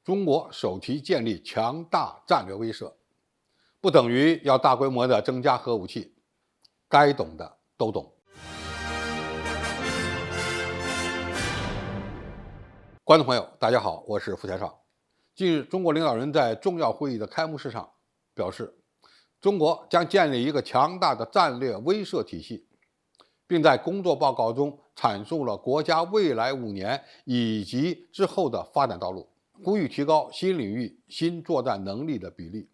中国首提建立强大战略威慑，不等于要大规模的增加核武器，该懂的都懂。观众朋友，大家好，我是付天少。近日，中国领导人在重要会议的开幕式上表示，中国将建立一个强大的战略威慑体系，并在工作报告中阐述了国家未来5年以及之后的发展道路，呼吁提高新领域新作战能力的比例，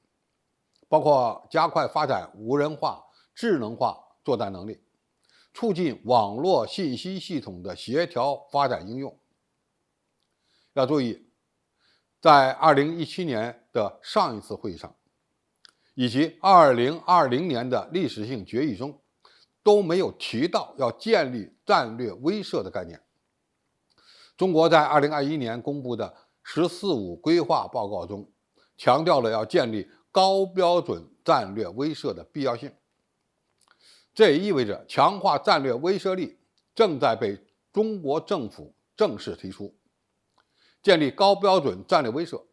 包括加快发展无人化、智能化作战能力，促进网络信息系统的协调发展应用。要注意，在2017年的上一次会议上，以及2020年的历史性决议中，都没有提到要建立战略威慑的概念。中国在2021年公布的“十四五”规划报告中，强调了要建立高标准战略威慑的必要性。这也意味着强化战略威慑力正在被中国政府正式提出。建立高标准战略威慑，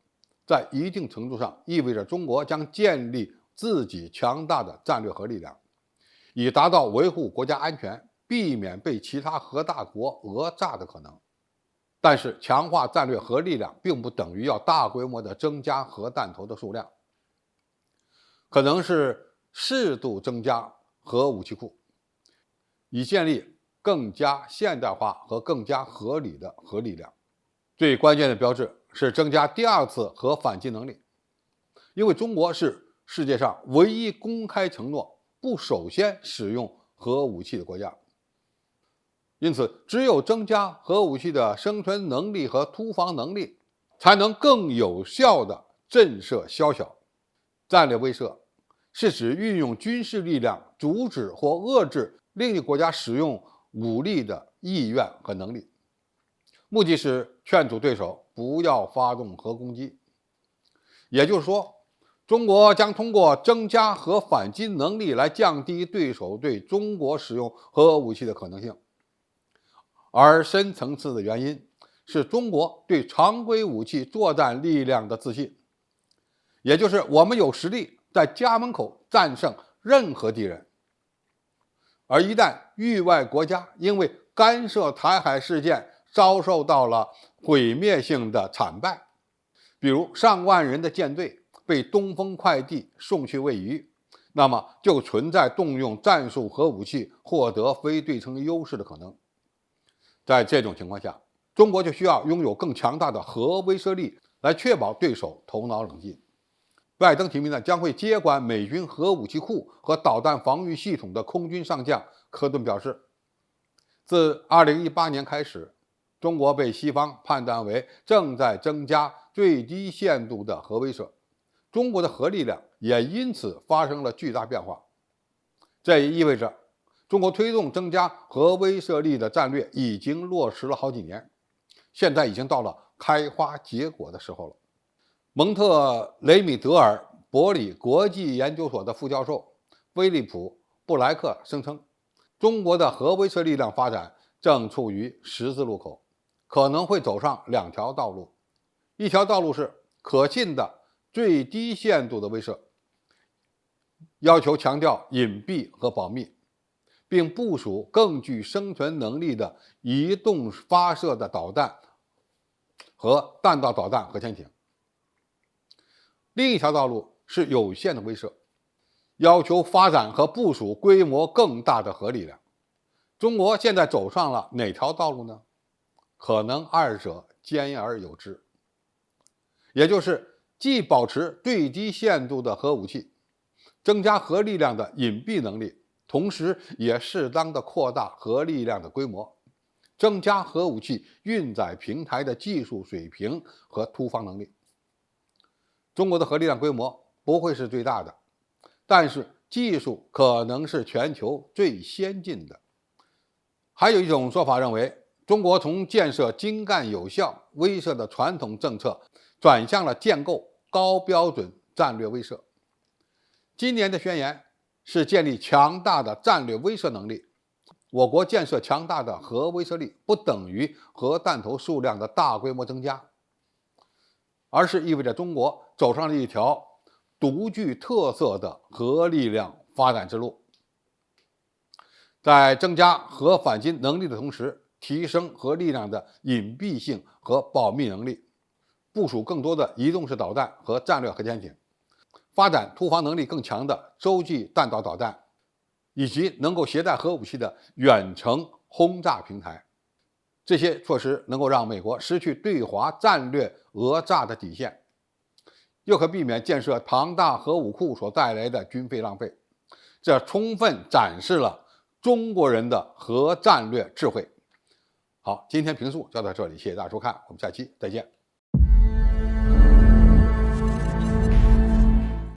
在一定程度上意味着中国将建立自己强大的战略核力量，以达到维护国家安全、避免被其他核大国讹诈的可能。但是，强化战略核力量并不等于要大规模的增加核弹头的数量，可能是适度增加核武器库，以建立更加现代化和更加合理的核力量。最关键的标志是增加第二次核反击能力，因为中国是世界上唯一公开承诺不首先使用核武器的国家。因此，只有增加核武器的生存能力和突防能力，才能更有效地震慑宵小。战略威慑是指运用军事力量阻止或遏制另一国家使用武力的意愿和能力，目的是劝阻对手不要发动核攻击。也就是说，中国将通过增加核反击能力来降低对手对中国使用核武器的可能性。而深层次的原因是中国对常规武器作战力量的自信，也就是我们有实力在家门口战胜任何敌人。而一旦域外国家因为干涉台海事件遭受到了毁灭性的惨败，比如上万人的舰队被东风快递送去位移，那么就存在动用战术核武器获得非对称优势的可能。在这种情况下，中国就需要拥有更强大的核威慑力来确保对手头脑冷静。拜登提名呢将会接管美军核武器库和导弹防御系统的空军上将科顿表示，自2018年开始，中国被西方判断为正在增加最低限度的核威慑，中国的核力量也因此发生了巨大变化。这也意味着中国推动增加核威慑力的战略已经落实了好几年，现在已经到了开花结果的时候了。蒙特雷米德尔伯里国际研究所的副教授菲利普·布莱克声称，中国的核威慑力量发展正处于十字路口，可能会走上2条道路。一条道路是可信的最低限度的威慑，要求强调隐蔽和保密，并部署更具生存能力的移动发射的导弹和弹道导弹核潜艇。另一条道路是有限的威慑，要求发展和部署规模更大的核力量。中国现在走上了哪条道路呢？可能二者兼而有之，也就是既保持最低限度的核武器，增加核力量的隐蔽能力，同时也适当的扩大核力量的规模，增加核武器运载平台的技术水平和突防能力。中国的核力量规模不会是最大的，但是技术可能是全球最先进的。还有一种说法认为，中国从建设精干有效威慑的传统政策，转向了建构高标准战略威慑。今年的宣言是建立强大的战略威慑能力。我国建设强大的核威慑力，不等于核弹头数量的大规模增加。而是意味着中国走上了一条独具特色的核力量发展之路。在增加核反击能力的同时，提升核力量的隐蔽性和保密能力，部署更多的移动式导弹和战略核潜艇，发展突防能力更强的洲际弹道导弹，以及能够携带核武器的远程轰炸平台。这些措施能够让美国失去对华战略讹诈的底线，又可避免建设庞大核武库所带来的军费浪费。这充分展示了中国人的核战略智慧。好，今天评述就到这里，谢谢大家收看，我们下期再见。